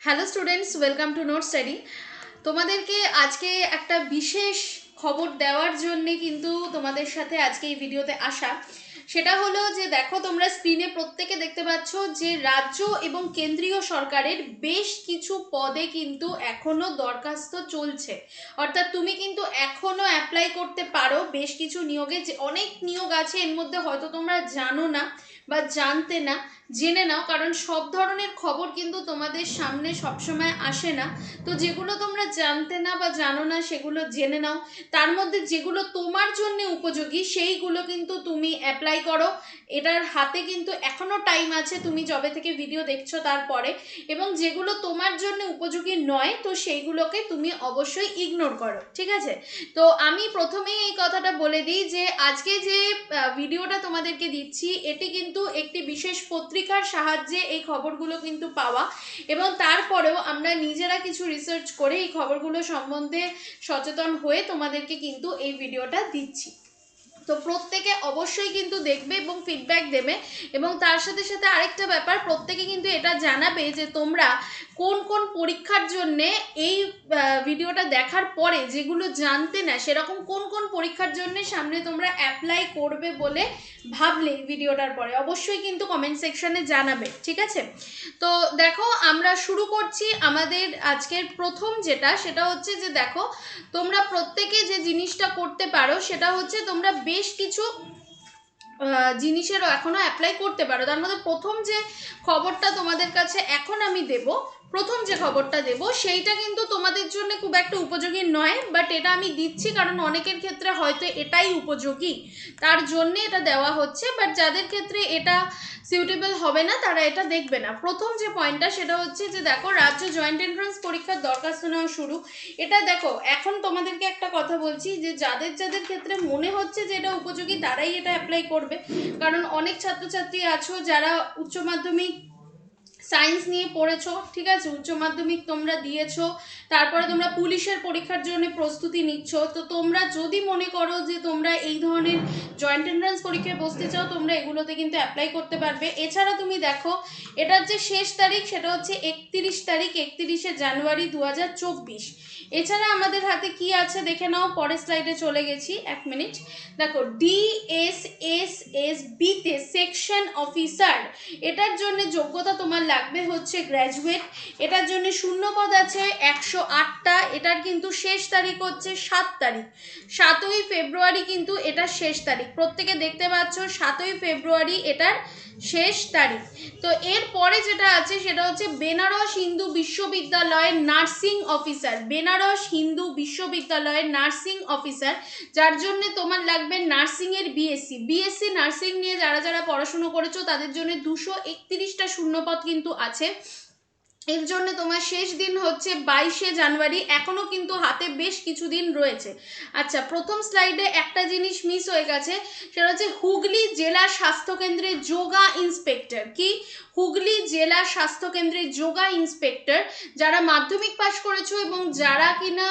Hello students, welcome to note study. তোমাদেরকে আজকে একটা বিশেষ খবর দেওয়ার জন্যে কিন্তু তোমাদের সাথে আজকে এই ভিডিওতে আসা। সেটা হলো যে দেখো, তোমরা স্ক্রিনে প্রত্যেকে দেখতে পাচ্ছ যে রাজ্য এবং কেন্দ্রীয় সরকারের বেশ কিছু পদে কিন্তু এখনো দরখাস্ত চলছে। অর্থাৎ তুমি কিন্তু এখনো অ্যাপ্লাই করতে পারো বেশ কিছু নিয়োগে। যে অনেক নিয়োগ আছে এর মধ্যে, হয়তো তোমরা জানো না বা জানতে না, জেনে নাও, কারণ সব ধরনের খবর কিন্তু তোমাদের সামনে সবসময় আসে না। তো যেগুলো তোমরা জানতে না বা জানো না সেগুলো জেনে নাও। তার মধ্যে যেগুলো তোমার জন্য উপযোগী সেইগুলো কিন্তু তুমি অ্যাপ্লাই করো। এটার হাতে কিন্তু এখনো টাইম আছে, তুমি যবে থেকে ভিডিও দেখছো তারপরে। এবং যেগুলো তোমার জন্য উপযোগী নয়, তো সেইগুলোকে তুমি অবশ্যই ইগনোর করো, ঠিক আছে? তো আমি প্রথমেই এই কথাটা বলে দিই যে আজকে যে ভিডিওটা তোমাদেরকে দিচ্ছি, এটি কিন্তু একটি বিশেষ পত্রিকার সাহায্যে এই খবরগুলো কিন্তু পাওয়া, এবং তারপরেও আমরা নিজেরা কিছু রিসার্চ করে এই খবরগুলো সম্বন্ধে সচেতন হয়ে তোমাদেরকে কিন্তু এই ভিডিওটা দিচ্ছি। তো প্রত্যেকে অবশ্যই কিন্তু দেখবে এবং ফিডব্যাক দেবে। এবং তার সাথে সাথে আরেকটা ব্যাপার, প্রত্যেকে কিন্তু এটা জানাবে যে তোমরা কোন কোন পরীক্ষার জন্যে এই ভিডিওটা দেখার পরে যেগুলো জানতে না, সেরকম কোন কোন পরীক্ষার জন্য সামনে তোমরা অ্যাপ্লাই করবে বলে ভাবলে ভিডিওটার পরে অবশ্যই কিন্তু কমেন্ট সেকশনে জানাবে, ঠিক আছে? তো দেখো, আমরা শুরু করছি আমাদের আজকের প্রথম যেটা, সেটা হচ্ছে যে দেখো, তোমরা প্রত্যেকে যে জিনিসটা করতে পারো সেটা হচ্ছে তোমরা বেশ কিছু জিনিসেরও এখনো অ্যাপ্লাই করতে পারো। তার মধ্যে প্রথম যে খবরটা তোমাদের কাছে এখন আমি দেব, প্রথম যে খবরটা দেব সেইটা কিন্তু তোমাদের জন্য খুব একটা উপযোগী নয়, বাট এটা আমি দিচ্ছি কারণ অনেকের ক্ষেত্রে হয়তো এটাই উপযোগী, তার জন্য এটা দেওয়া হচ্ছে। বাট যাদের ক্ষেত্রে এটা সুইটেবল হবে না তারা এটা দেখবে না। প্রথম যে পয়েন্টটা সেটা হচ্ছে যে দেখো, রাজ্য জয়েন্ট এন্ট্রান্স পরীক্ষার দরখাস্ত নেওয়া শুরু। এটা দেখো, এখন তোমাদেরকে একটা কথা বলছি যে যাদের যাদের ক্ষেত্রে মনে হচ্ছে যে এটা উপযোগী তারাই এটা অ্যাপ্লাই করবে। কারণ অনেক ছাত্রছাত্রী আছো যারা উচ্চ মাধ্যমিক সায়েন্স নিয়ে পড়েছো, ঠিক আছে, উচ্চ মাধ্যমিক তোমরা দিয়েছো, তারপরে তোমরা পুলিশের পরীক্ষার জন্য প্রস্তুতি নিচ্ছ। তো তোমরা যদি মনে করো যে তোমরা এই ধরনের জয়েন্ট এন্ট্রান্স পরীক্ষায় বসতে চাও, তোমরা এগুলোতে কিন্তু অ্যাপ্লাই করতে পারবে। এছাড়া তুমি দেখো, এটার যে শেষ তারিখ সেটা হচ্ছে 31 তারিখ, 31শে জানুয়ারি 2024। এছাড়া আমাদের হাতে কি আছে দেখে নাও, পরের স্লাইডে চলে গেছি, এক মিনিট। দেখো, DSSSB তে সেকশন অফিসার, এটার জন্য যোগ্যতা তোমার লাগবে হচ্ছে গ্র্যাজুয়েট। এটার জন্য শূন্যপদ আছে 108টা। এটার কিন্তু শেষ তারিখ হচ্ছে 7 তারিখ, 7ই ফেব্রুয়ারি কিন্তু এটার শেষ তারিখ। প্রত্যেকে দেখতে পাচ্ছ 7ই ফেব্রুয়ারি এটার শেষ তারিখ। তো এর পরে যেটা আছে সেটা হচ্ছে বেনারস হিন্দু বিশ্ববিদ্যালয়ের নার্সিং অফিসার, বেনারস হিন্দু বিশ্ববিদ্যালয়ের নার্সিং অফিসার, যার জন্য তোমার লাগবে নার্সিংয়ের বিএসসি নার্সিং নিয়ে যারা যারা পড়াশুনো করেছো তাদের জন্য 231টা শূন্যপদ কিন্তু আছে। এর জন্য তোমার শেষ দিন হচ্ছে 22শে জানুয়ারি, এখনো কিন্তু হাতে বেশ কিছুদিন রয়েছে। আচ্ছা, প্রথম স্লাইডে একটা জিনিস মিস হয়ে গেছে, সেটা হচ্ছে হুগলি জেলা স্বাস্থ্যকেন্দ্রে যোগা ইন্সপেক্টর। কি? হুগলি জেলা স্বাস্থ্যকেন্দ্রে যোগা ইন্সপেক্টর, যারা মাধ্যমিক পাশ করেছো এবং যারা কিনা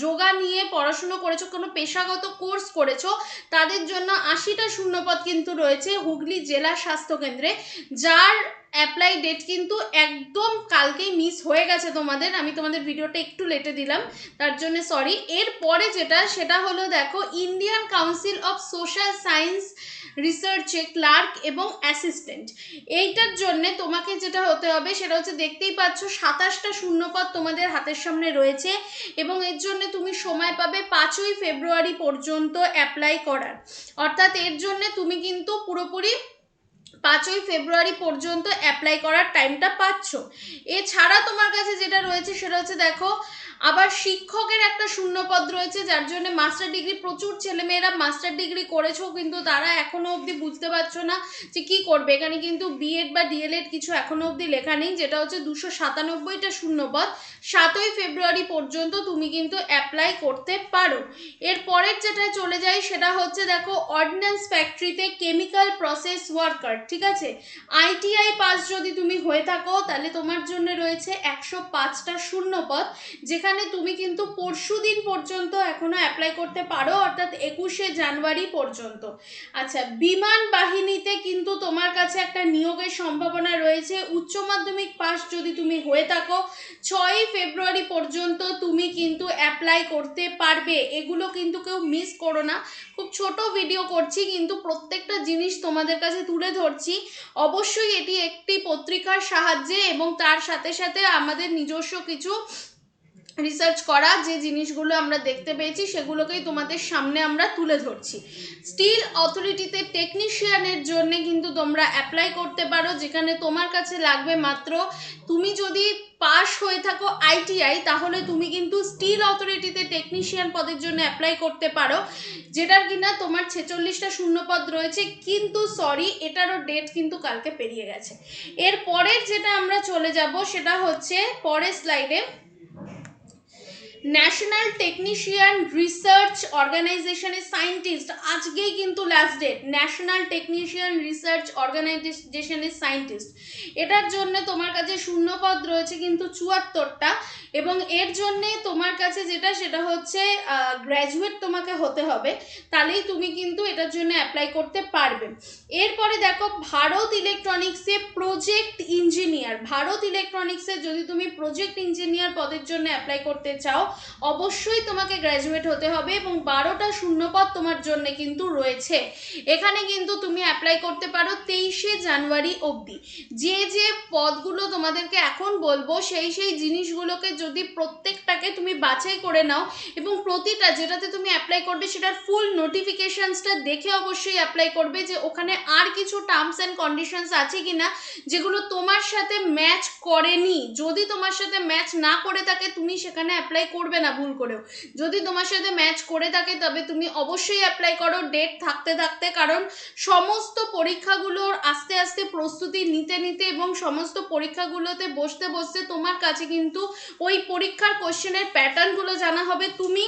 যোগা নিয়ে পড়াশুনো করেছো, কোনো পেশাগত কোর্স করেছো, তাদের জন্য 80টা শূন্যপদ কিন্তু রয়েছে হুগলি জেলা স্বাস্থ্যকেন্দ্রে, যার অ্যাপ্লাই ডেট কিন্তু একদম কালকেই মিস হয়ে গেছে তোমাদের। আমি তোমাদের ভিডিওটা একটু লেটে দিলাম, তার জন্য সরি। এরপরে যেটা সেটা হলো দেখো, Indian council of social science রিসার্চে ক্লার্ক এবং অ্যাসিস্ট্যান্ট, এইটার জন্য তোমাকে যেটা হতে হবে সেটা হচ্ছে, দেখতেই পাচ্ছ 27টা শূন্যপদ তোমাদের হাতের সামনে রয়েছে, এবং এর জন্য তুমি সময় পাবে 5ই ফেব্রুয়ারি পর্যন্ত অ্যাপ্লাই করার। অর্থাৎ এর জন্য তুমি কিন্তু পুরোপুরি 5ই ফেব্রুয়ারি পর্যন্ত অ্যাপ্লাই করার টাইমটা পাচ্ছ। এছাড়া তোমার কাছে যেটা রয়েছে সেটা হচ্ছে দেখো, আবার শিক্ষকের একটা শূন্যপদ রয়েছে, যার জন্য মাস্টার ডিগ্রি, প্রচুর ছেলেমেয়েরা মাস্টার ডিগ্রি করেছো কিন্তু তারা এখনো অবধি বুঝতে পারছো না যে কি করবে। এখানে কিন্তু বিএড বা ডিএলএড কিছু এখনো অবধি লেখা নেই, যেটা হচ্ছে 297টা শূন্যপদ। 7ই ফেব্রুয়ারি পর্যন্ত তুমি কিন্তু অ্যাপ্লাই করতে পারো। এর পরের যেটা চলে যায় সেটা হচ্ছে দেখো, অর্ডিন্যান্স ফ্যাক্টরিতে কেমিক্যাল প্রসেস ওয়ার্কার, ঠিক আছে। ITI পাস যদি তুমি হয়ে থাকো তাহলে তোমার জন্য রয়েছে 105টা শূন্যপদ, যেখানে তুমি কিন্তু পরশু দিন পর্যন্ত এখনো অ্যাপ্লাই করতে পারো, অর্থাৎ 21শে জানুয়ারি পর্যন্ত। আচ্ছা, বিমান বাহিনীতে কিন্তু তোমার কাছে একটা নিয়োগের সম্ভাবনা রয়েছে। উচ্চ মাধ্যমিক পাস যদি তুমি হয়ে থাকো 6ই ফেব্রুয়ারি পর্যন্ত তুমি কিন্তু অ্যাপ্লাই করতে পারবে। এগুলো কিন্তু কেউ মিস করো না। খুব ছোট ভিডিও করছি কিন্তু প্রত্যেকটা জিনিস তোমাদের কাছে তুলে ধরছি। অবশ্যই এটি একটি পত্রিকার সাহায্যে এবং তার সাথে সাথে আমাদের নিজস্ব কিছু রিসার্চ করা যে জিনিসগুলো আমরা দেখতে পেয়েছি সেগুলোকেই তোমাদের সামনে আমরা তুলে ধরছি। স্টিল অথরিটিতে টেকনিশিয়ানের জন্য কিন্তু তোমরা অ্যাপ্লাই করতে পারো, যেখানে তোমার কাছে লাগবে মাত্র, তুমি যদি পাস হয়ে থাকো ITI তাহলে তুমি কিন্তু স্টিল অথরিটিতে টেকনিশিয়ান পদের জন্য অ্যাপ্লাই করতে পারো, যেটার কিনা তোমার 46টা শূন্যপদ রয়েছে। কিন্তু সরি, এটারও ডেট কিন্তু কালকে পেরিয়ে গেছে। এর পরের যেটা আমরা চলে যাব সেটা হচ্ছে পরের স্লাইডে, ন্যাশনাল টেকনিশিয়ান রিসার্চ অর্গানাইজেশনের সায়েন্টিস্ট। আজকেই কিন্তু last date, national technician research অর্গানাইজেশনের সায়েন্টিস্ট। এটার জন্য তোমার কাছে শূন্যপদ রয়েছে কিন্তু 74টা, এবং এর জন্যে তোমার কাছে যেটা সেটা হচ্ছে গ্র্যাজুয়েট তোমাকে হতে হবে, তাহলেই তুমি কিন্তু এটার জন্য অ্যাপ্লাই করতে পারবে। এরপরে দেখো, ভারত ইলেকট্রনিক্সে প্রজেক্ট ইঞ্জিনিয়ার, ভারত ইলেকট্রনিক্সে যদি তুমি প্রজেক্ট ইঞ্জিনিয়ার পদের জন্য অ্যাপ্লাই করতে চাও অবশ্যই তোমাকে গ্র্যাজুয়েট হতে হবে, এবং 12টা শূন্যপদ তোমার জন্য কিন্তু রয়েছে। এখানে কিন্তু তুমি অ্যাপ্লাই করতে পারো 23শে জানুয়ারি অবধি। যে যে পদগুলো তোমাদেরকে এখন বলবো সেই সেই জিনিসগুলোকে যদি প্রত্যেকটাকে তুমি বাছাই করে নাও এবং প্রতিটা যেটাতে তুমি অ্যাপ্লাই করবে সেটার ফুল নোটিফিকেশনসটা দেখে অবশ্যই অ্যাপ্লাই করবে, যে ওখানে আর কিছু টার্মস অ্যান্ড কন্ডিশনস আছে কিনা যেগুলো তোমার সাথে ম্যাচ করেনি। যদি তোমার সাথে ম্যাচ না করে থাকে তুমি সেখানে অ্যাপ্লাই করবে না ভুল করেও। যদি তোমার সাথে ম্যাচ করে থাকে তবে তুমি অবশ্যই অ্যাপ্লাই করো ডেট থাকতে থাকতে, কারণ সমস্ত পরীক্ষাগুলোর আস্তে আস্তে প্রস্তুতি নিতে নিতে এবং সমস্ত পরীক্ষাগুলোতে বসতে বসতে তোমার কাছে কিন্তু ওই পরীক্ষার কোশ্চেনের প্যাটার্নগুলো জানা হবে, তুমি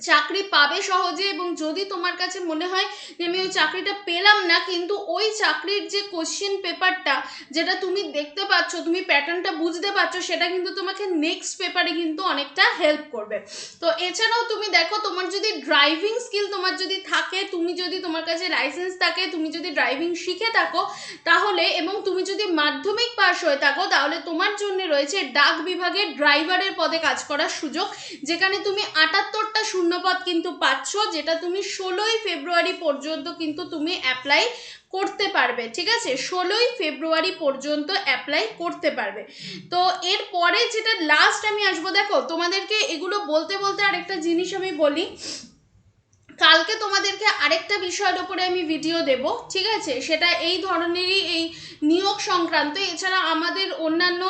চাকরি পাবে সহজে। এবং যদি তোমার কাছে মনে হয় যে আমি ওই চাকরিটা পেলাম না, কিন্তু ওই চাকরির যে কোশ্চেন পেপারটা যেটা তুমি দেখতে পাচ্ছ, তুমি প্যাটার্নটা বুঝতে পারছো, সেটা কিন্তু তোমাকে নেক্সট পেপারে কিন্তু অনেকটা হেল্প করবে। তো এছাড়াও তুমি দেখো, তোমার যদি ড্রাইভিং স্কিল তোমার যদি থাকে, তুমি যদি তোমার কাছে লাইসেন্স থাকে, তুমি যদি ড্রাইভিং শিখে থাকো তাহলে, এবং তুমি যদি মাধ্যমিক পাস হয়ে থাকো তাহলে তোমার জন্য রয়েছে ডাক বিভাগের ড্রাইভারের পদে কাজ করার সুযোগ, যেখানে তুমি 78টা শূন্যপদ কিন্তু পাচ্ছ, যেটা তুমি 16ই ফেব্রুয়ারি পর্যন্ত কিন্তু তুমি অ্যাপ্লাই করতে পারবে। ঠিক আছে, 16ই ফেব্রুয়ারি পর্যন্ত অ্যাপ্লাই করতে পারবে। তো এরপরে যেটা লাস্ট আমি আসবো, দেখো তোমাদেরকে এগুলো বলতে বলতে আরেকটা জিনিস আমি বলি, কালকে তোমাদেরকে আরেকটা বিষয়ের ওপরে আমি ভিডিও দেব, ঠিক আছে, সেটা এই ধরনেরই, এই নিয়োগ সংক্রান্ত। এছাড়া আমাদের অন্যান্য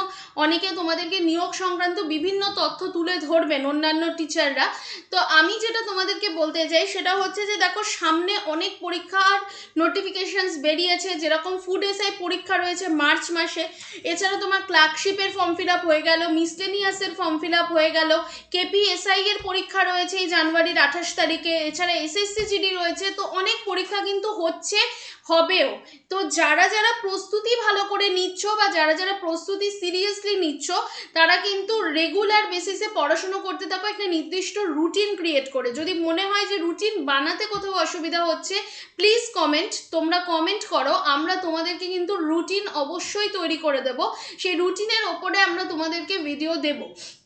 অনেকে তোমাদেরকে নিয়োগ সংক্রান্ত বিভিন্ন তথ্য তুলে ধরবেন, অন্যান্য টিচাররা। তো আমি যেটা তোমাদেরকে বলতে চাই সেটা হচ্ছে যে দেখো, সামনে অনেক পরীক্ষার নোটিফিকেশনস বেরিয়েছে, যেরকম ফুড এসআই পরীক্ষা রয়েছে মার্চ মাসে, এছাড়া তোমার ক্লার্কশিপের ফর্ম ফিল আপ হয়ে গেল, মিসলেনিয়াসের ফর্ম ফিল আপ হয়ে গেল, কেপিএসআই এর পরীক্ষা রয়েছে এই জানুয়ারির 28 তারিখে, এছাড়া এসএসসি জিডি রয়েছে। তো অনেক পরীক্ষা কিন্তু হচ্ছে, হবেও। তো যারা যারা প্রস্তুতি ভালো করে নিচ্ছ বা যারা যারা প্রস্তুতি সিরিয়াসলি নিচ্ছ তারা কিন্তু রেগুলার বেসিসে পড়াশুনো করতে থাকো, একটা নির্দিষ্ট রুটিন ক্রিয়েট করে। যদি মনে হয় যে রুটিন বানাতে কোথাও অসুবিধা হচ্ছে, প্লিজ তোমরা কমেন্ট করো, আমরা তোমাদেরকে কিন্তু রুটিন অবশ্যই তৈরি করে দেব, সেই রুটিনের ওপরে আমরা তোমাদেরকে ভিডিও দেব।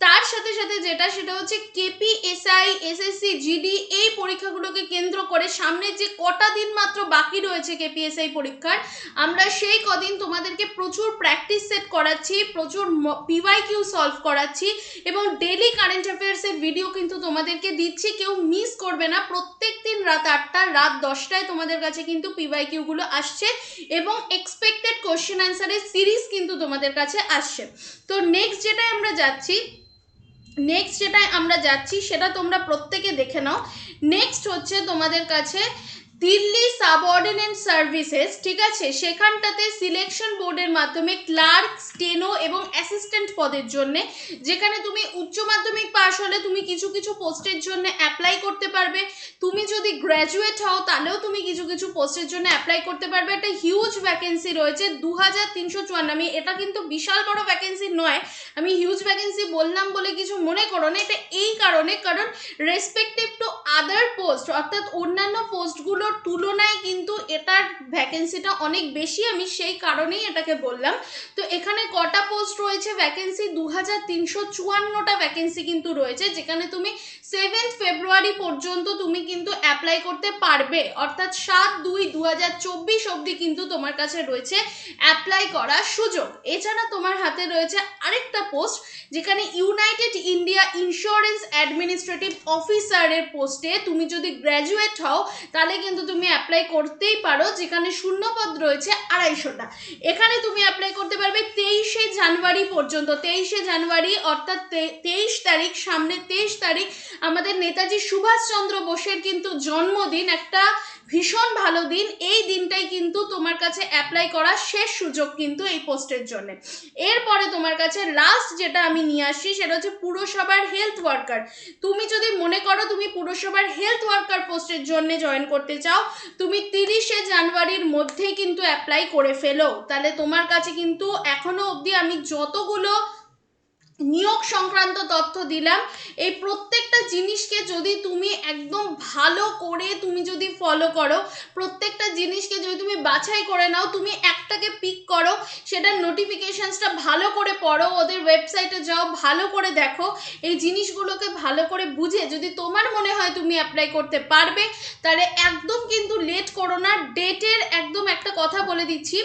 তার সাথে সাথে যেটা সেটা হচ্ছে কেপিএসআই, এসএসসি জিডি এই পরীক্ষাগুলোকে কেন্দ্র করে সামনে যে কটা দিন মাত্র বাকি রয়েছে কেপিএসআই পরীক্ষার, আমরা সেই কদিন তোমাদেরকে প্রচুর প্র্যাকটিস সেট করাচ্ছি, প্রচুর পিওয়াইকিউ সলভ করাচ্ছি এবং ডেলি কারেন্ট অ্যাফেয়ার্সের ভিডিও কিন্তু তোমাদেরকে দিচ্ছি। কেউ মিস করবে না, প্রত্যেক দিন রাত 8টা রাত 10টায় তোমাদের কাছে কিন্তু পিওয়াইকিউগুলো আসছে এবং এক্সপেক্টেড কোশ্চেন অ্যান্সারের সিরিজ কিন্তু তোমাদের কাছে আসছে। তো নেক্সট যেটাই আমরা যাচ্ছি সেটা তোমরা প্রত্যেকে দেখে নাও। নেক্সট হচ্ছে তোমাদের কাছে দিল্লি সাবঅর্ডিনেট সার্ভিসেস, ঠিক আছে, সেখানটাতে সিলেকশন বোর্ডের মাধ্যমে ক্লার্ক, স্টেনো এবং অ্যাসিস্ট্যান্ট পদের জন্য, যেখানে তুমি উচ্চ মাধ্যমিক পাশ হলে তুমি কিছু কিছু পোস্টের জন্য অ্যাপ্লাই করতে পারবে, তুমি যদি গ্র্যাজুয়েট হও তাহলেও তুমি কিছু কিছু পোস্টের জন্য অ্যাপ্লাই করতে পারবে। একটা হিউজ ভ্যাকেন্সি রয়েছে 2354। আমি এটা কিন্তু বিশাল বড় ভ্যাকেন্সি নয়, আমি হিউজ ভ্যাকেন্সি বললাম বলে কিছু মনে করো না, এটা এই কারণে, কারণ রেসপেক্টিভ টু আদার পোস্ট, অর্থাৎ অন্যান্য পোস্টগুলোর তুলনায় কিন্তু এটার ভ্যাকেন্সিটা অনেক বেশি, আমি সেই কারণেই এটাকে বললাম। তো এখানে কটা পোস্ট রয়েছে ভ্যাকেন্সি? 2354টা ভ্যাকেন্সি কিন্তু রয়েছে, যেখানে তুমি 7 ফেব্রুয়ারি পর্যন্ত তুমি কিন্তু অ্যাপ্লাই করতে পারবে, অর্থাৎ 7/2/2024 অবধি কিন্তু তোমার কাছে রয়েছে অ্যাপ্লাই করার সুযোগ। এছাড়া তোমার হাতে রয়েছে আরেকটা পোস্ট, যেখানে ইউনাইটেড ইন্ডিয়া ইন্স্যুরেন্স অ্যাডমিনিস্ট্রেটিভ অফিসারের পোস্টে তুমি যদি গ্র্যাজুয়েট হও তাহলে কিন্তু তুমি অ্যাপ্লাই করতেই পারো, যেখানে শূন্যপদ রয়েছে 250টা। এখানে তুমি অ্যাপ্লাই করতে পারবে 23শে জানুয়ারি পর্যন্ত। 23শে জানুয়ারি অর্থাৎ 23 তারিখ, সামনে 23 তারিখ আমাদের নেতাজি সুভাষচন্দ্র বোসের কিন্তু জন্মদিন, একটা ভীষণ ভালো দিন। এই দিনটাই কিন্তু তোমার কাছে অ্যাপ্লাই করার শেষ সুযোগ কিন্তু এই পোস্টের জন্য। এরপরে তোমার কাছে লাস্ট যেটা আমি নিয়ে আসছি সেটা হচ্ছে পুরসভার হেলথ ওয়ার্কার। তুমি যদি মনে করো তুমি পুরসভার হেলথ ওয়ার্কার পোস্টের জন্য জয়েন করতে চাও, তুমি 30শে জানুয়ারির মধ্যেই কিন্তু অ্যাপ্লাই করে ফেলো, তাহলে তোমার কাছে কিন্তু এখনো অবধি আমি যতগুলো নিয়োগ সংক্রান্ত তথ্য দিলাম, এই প্রত্যেকটা জিনিসকে যদি তুমি একদম ভালো করে তুমি যদি ফলো করো, প্রত্যেকটা জিনিসকে যদি তুমি বাছাই করে নাও, তুমি একটাকে পিক করো, সেটার নোটিফিকেশনসটা ভালো করে পড়ো, ওদের ওয়েবসাইটে যাও, ভালো করে দেখো, এই জিনিসগুলোকে ভালো করে বুঝে যদি তোমার মনে হয় তুমি অ্যাপ্লাই করতে পারবে, তাহলে একদম কিন্তু লেট করো না। ডেটের একদম একটা কথা বলে দিচ্ছি,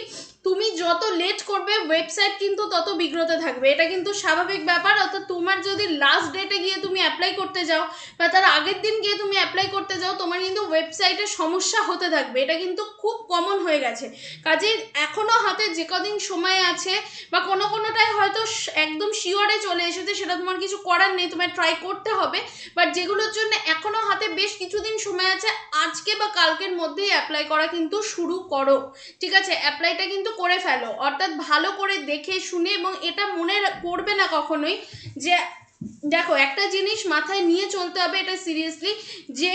তুমি যত লেট করবে ওয়েবসাইট কিন্তু তত বিগ্রত থাকবে, এটা কিন্তু স্বাভাবিক ব্যাপার। অর্থাৎ তোমার যদি লাস্ট ডেটে গিয়ে তুমি অ্যাপ্লাই করতে যাও বা তার আগের দিন গিয়ে তুমি অ্যাপ্লাই করতে যাও, তোমার কিন্তু ওয়েবসাইটে সমস্যা হতে থাকবে, এটা কিন্তু খুব কমন হয়ে গেছে। কাজে এখনো হাতে যে কদিন সময় আছে বা কোনোটায় হয়তো একদম শিওরে চলে এসেছে, সেটা তোমার কিছু করার নেই, তোমার ট্রাই করতে হবে, বাট যেগুলোর জন্য এখনো হাতে বেশ কিছুদিন সময় আছে, আজকে বা কালকের মধ্যেই অ্যাপ্লাই করা কিন্তু শুরু করো, ঠিক আছে? অ্যাপ্লাইটা কিন্তু করে ফেলো, অর্থাৎ ভালো করে দেখে শুনে, এবং এটা মনে করবে না কখনোই যে, দেখো একটা জিনিস মাথায় নিয়ে চলতে হবে, এটা সিরিয়াসলি, যে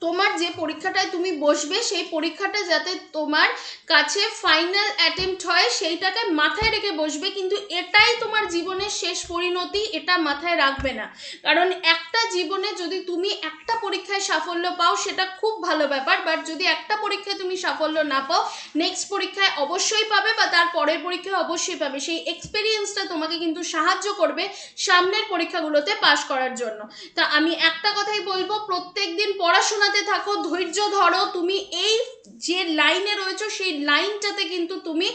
তোমার যে পরীক্ষাটায় তুমি বসবে সেই পরীক্ষাটা যাতে তোমার কাছে ফাইনাল অ্যাটেম্প্ট হয় সেইটাকে মাথায় রেখে বসবে, কিন্তু এটাই তোমার জীবনের শেষ পরিণতি, এটা মাথায় রাখবে না। কারণ একটা জীবনে যদি তুমি একটা পরীক্ষায় সাফল্য পাও সেটা খুব ভালো ব্যাপার, বাট যদি একটা পরীক্ষায় তুমি সাফল্য না পাও, নেক্সট পরীক্ষায় অবশ্যই পাবে বা তার পরের পরীক্ষায় অবশ্যই পাবে। সেই এক্সপিরিয়েন্সটা তোমাকে কিন্তু সাহায্য করবে সামনের পরীক্ষাগুলোতে পাশ করার জন্য। তা আমি একটা কথাই বলবো, প্রত্যেকদিন পড়াশোনাতে থাকো, ধৈর্য ধরো, তুমি এই যে লাইনে রয়েছো সেই লাইনটাতে কিন্তু তুমি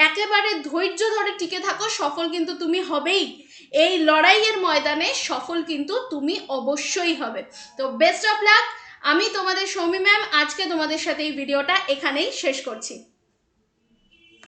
একেবারে ধৈর্য ধরে টিকে থাকো, সফল কিন্তু তুমি হবেই, এই লড়াইয়ের ময়দানে সফল কিন্তু তুমি অবশ্যই হবে। তো বেস্ট অফ লাক। আমি তোমাদের সৌমি ম্যাম, আজকে তোমাদের সাথে এই ভিডিওটা এখানেই শেষ করছি।